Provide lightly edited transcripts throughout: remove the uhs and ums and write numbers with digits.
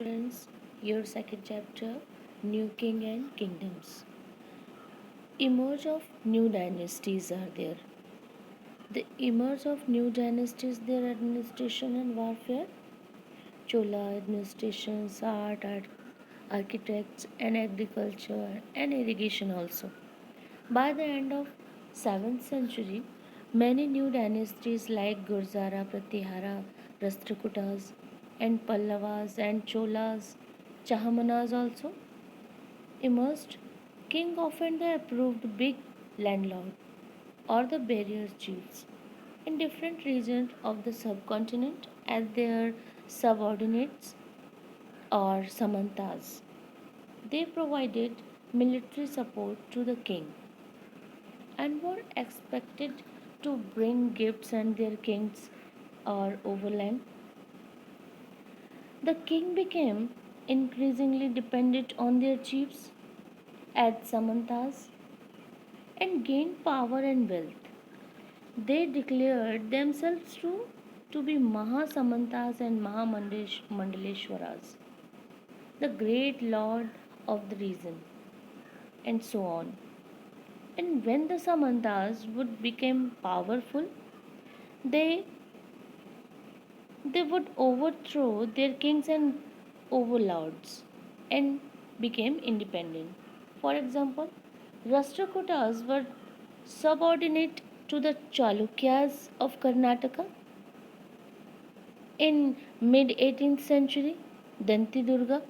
Students, your second chapter, New King and Kingdoms. Emerge of new dynasties are there. The emerge of new dynasties, their administration and warfare. Chola administrations, architects and agriculture and irrigation also. By the end of 7th century, many new dynasties like Gurzara, Pratihara, Rashtrakutas and Pallavas and Cholas, Chahamanas also emerged. King often the approved big landlord or the barrier chiefs in different regions of the subcontinent as their subordinates or samantas. They provided military support to the king and were expected to bring gifts and their kings or overland. The king became increasingly dependent on their chiefs as samantas and gained power and wealth. They declared themselves to be Mahasamantas and Mahamandaleshwaras, the great lord of the region, and so on. And when the Samantas would become powerful, they they would overthrow their kings and overlords and became independent. For example, Rashtrakutas were subordinate to the Chalukyas of Karnataka. In mid 18th century, Danti Durga,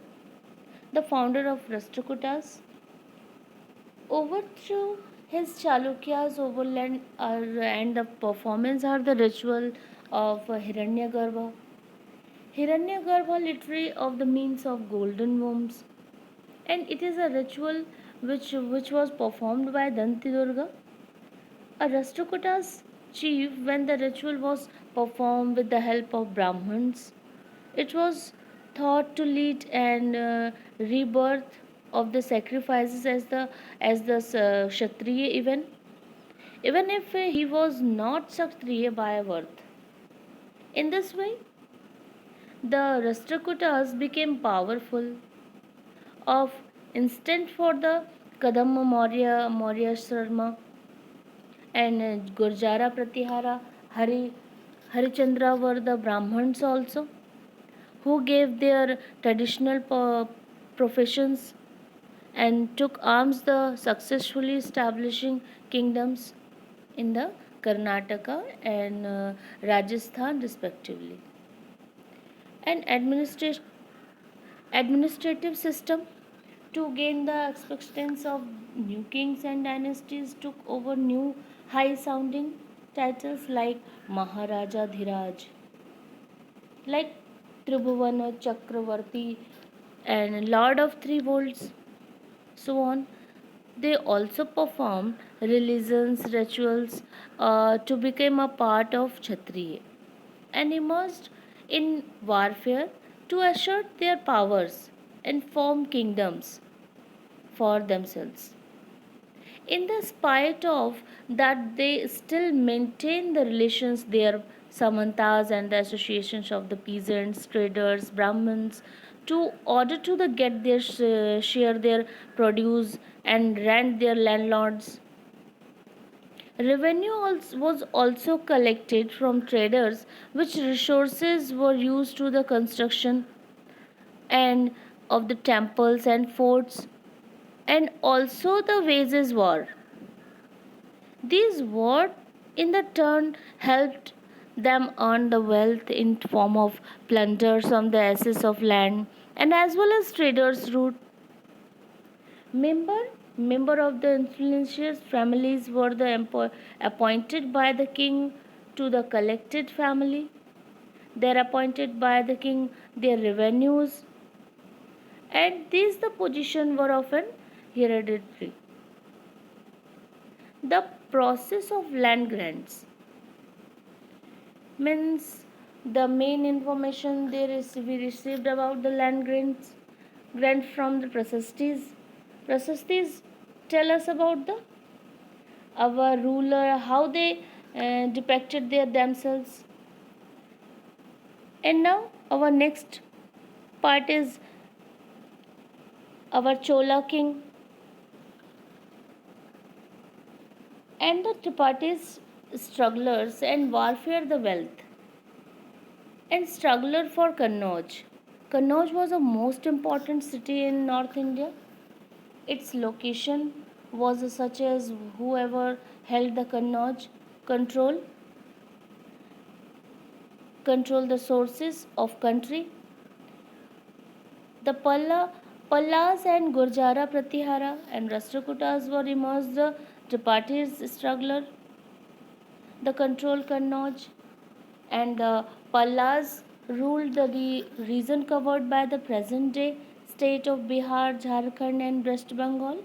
the founder of Rashtrakutas, overthrew his Chalukyas overland and the performance are the ritual of Hiranyagarbha. Hiranyagarbha literally of the means of golden wombs, and it is a ritual which was performed by Danti Durga, a Rashtrakutas chief. When the ritual was performed with the help of Brahmins, it was thought to lead and rebirth of the sacrifices as the Kshatriya even if he was not Kshatriya by birth. In this way, the Rashtrakutas became powerful of instant for the Kadamba Maurya Sharma and Gurjara Pratihara Harichandra were the Brahmins also who gave their traditional professions and took arms the successfully establishing kingdoms in the Karnataka and Rajasthan respectively. An administrative system to gain the acceptance of new kings and dynasties took over new high sounding titles like Maharaja Dhiraj, like Tribhuvana Chakravarti and Lord of Three Worlds, so on. They also performed religions, rituals to become a part of Kshatriya and emerged in warfare to assert their powers and form kingdoms for themselves. In the spite of that, they still maintain the relations, their samantas and the associations of the peasants, traders, Brahmins, to order to the get their share their produce and rent their landlords. Revenue was also collected from traders, which resources were used to the construction and of the temples and forts, and also the wages war. These war in the turn helped them earn the wealth in form of plunder from the assets of land and as well as traders' route. Member member of the influential families were the appointed by the king to the collected family. They are appointed by the king their revenues, and these the position were often hereditary. The process of land grants means the main information we received about the land grant from the Prasastis. Prasastis tell us about the our ruler how they depicted their themselves. And now our next part is our Chola king, and the Tripatis strugglers and warfare the wealth and struggler for Kannauj. Kannauj was the most important city in North India. Its location was such as whoever held the Kannauj control control the sources of country. The Pallas and Gurjara Pratihara and Rashtrakutas were emerged the Tripatis struggler, the control Kannauj, and the Pallas ruled the region covered by the present day state of Bihar, Jharkhand, and West Bengal.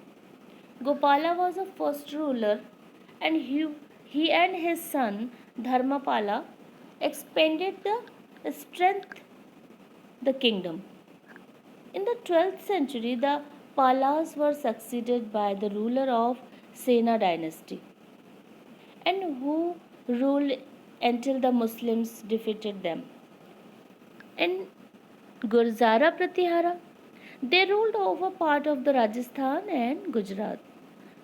Gopala was the first ruler, and he and his son Dharmapala expanded the strength the kingdom. In the 12th century, the Palas were succeeded by the ruler of Sena dynasty, and who ruled until the Muslims defeated them. And Gurzara Pratihara, they ruled over part of the Rajasthan and Gujarat.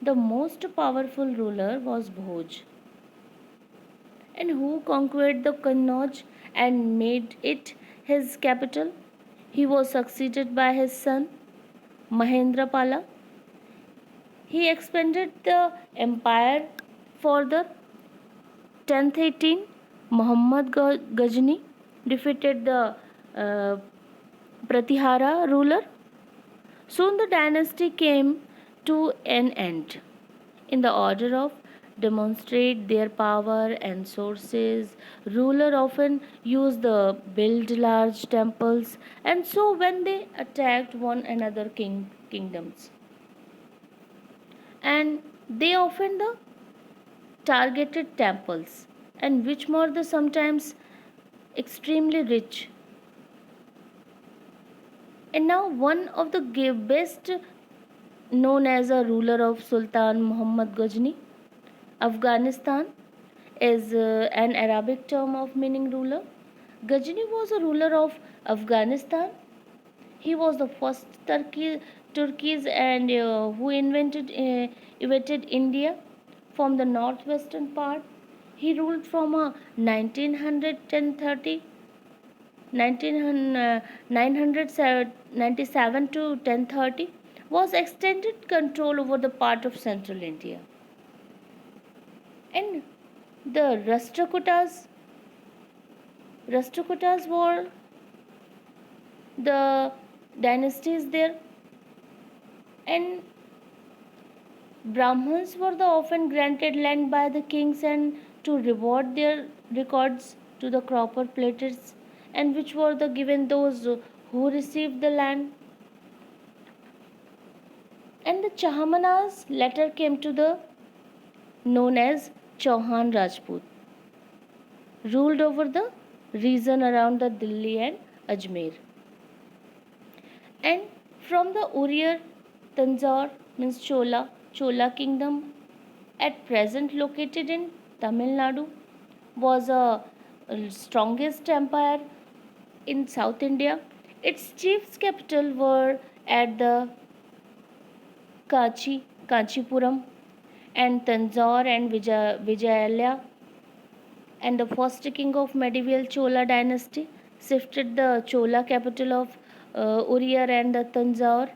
The most powerful ruler was Bhoj, and who conquered the Kannauj and made it his capital. He was succeeded by his son Mahendrapala. He expanded the empire further. 1018, Muhammad Ghazni defeated the uh, Pratihara ruler. Soon the dynasty came to an end. In the order of demonstrate their power and sources, ruler often used the build large temples, and so when they attacked one another kingdoms, and they often the targeted temples, and which were the sometimes extremely rich. And now one of the best known as a ruler of Sultan Muhammad Ghazni, Afghanistan is an Arabic term of meaning ruler. Ghazni was a ruler of Afghanistan. He was the first Turkeys and who invaded India from the northwestern part. He ruled from 1900 997 to 1030, was extended control over the part of central India. And the Rashtrakutas were the dynasties there, and Brahmins were the often granted land by the kings and to reward their records to the copper platers, and which were the given those who received the land. And the Chahamanas later came to the known as Chauhan Rajput, ruled over the region around the Delhi and Ajmer. And from the Uriyar Tanjore means Chola kingdom at present located in Tamil Nadu was a strongest empire in South India. Its chiefs capital were at the Kanchipuram and Tanjore and Vijayalaya, and the first king of medieval Chola dynasty shifted the Chola capital of Uriyar and the Tanjore.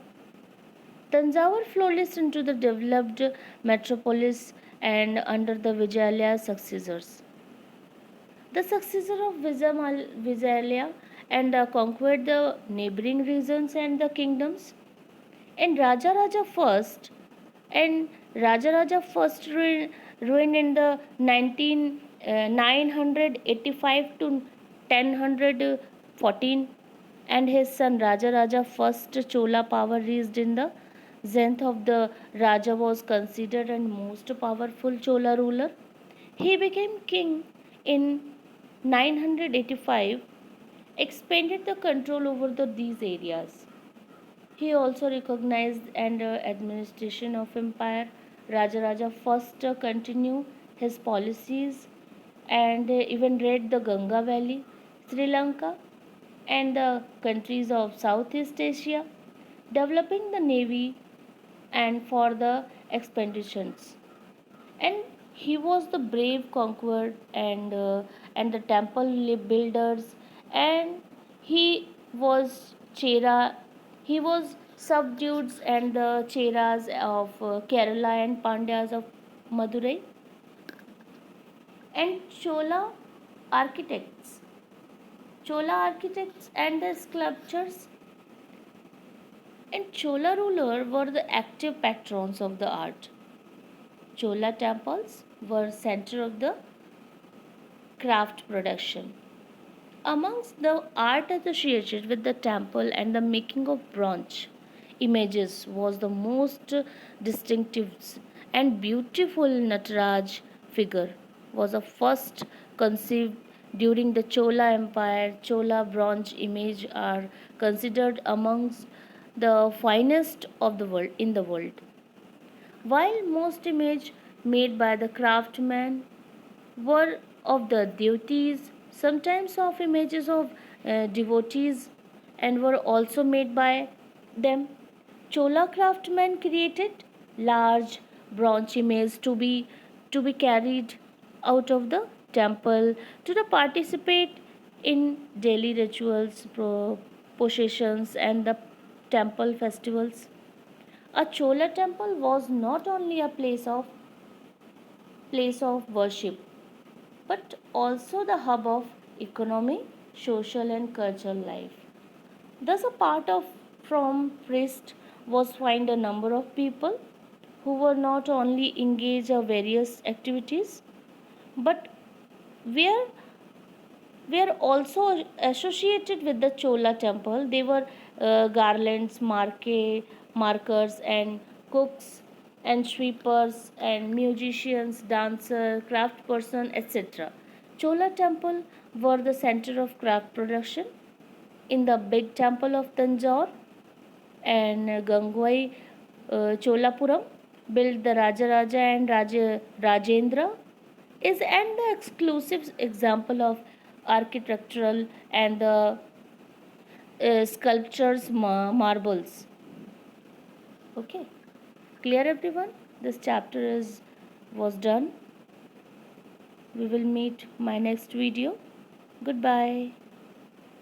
Tanjore flourished into the developed metropolis and under the Vijayalaya successors. The successor of Vijayalaya and conquered the neighboring regions and the kingdoms. And Raja Raja first ruined in the 985 to 1014, and his son Raja Raja first Chola power reached in the zenith of the Raja was considered and most powerful Chola ruler. He became king in 985, expanded the control over these areas. He also recognized and administration of empire. Raja first continued his policies and even raid the Ganga Valley, Sri Lanka, and the countries of Southeast Asia, developing the navy and for the expeditions. And he was the brave conqueror and the temple builders, and he was Chera. He was subdued and the Cheras of Kerala and Pandyas of Madurai and architects. Chola architects and the sculptors and Chola ruler were the active patrons of the art. Chola temples were center of the craft production. Amongst the art associated with the temple and the making of bronze images was the most distinctive and beautiful Nataraj figure was the first conceived during the Chola Empire. Chola bronze image are considered amongst the finest of the world in the world. While most images made by the craftsmen were of the deities, sometimes of images of devotees, and were also made by them. Chola craftsmen created large bronze images to be carried out of the temple to the participate in daily rituals, processions, and the temple festivals. A Chola temple was not only a place of worship but also the hub of economy, social and cultural life. Thus, a part of from priest was find a number of people who were not only engaged in various activities but were were also associated with the Chola temple. They were garlands, markers, and cooks, and sweepers, and musicians, dancer, craft person, etc. Chola temple were the center of craft production. In the big temple of Tanjore and Gangwai Cholapuram, built the Raja and Rajendra, is an exclusive example of architectural and the sculptures marbles. Okay, clear everyone? This chapter is was done. We will meet my next video. Goodbye.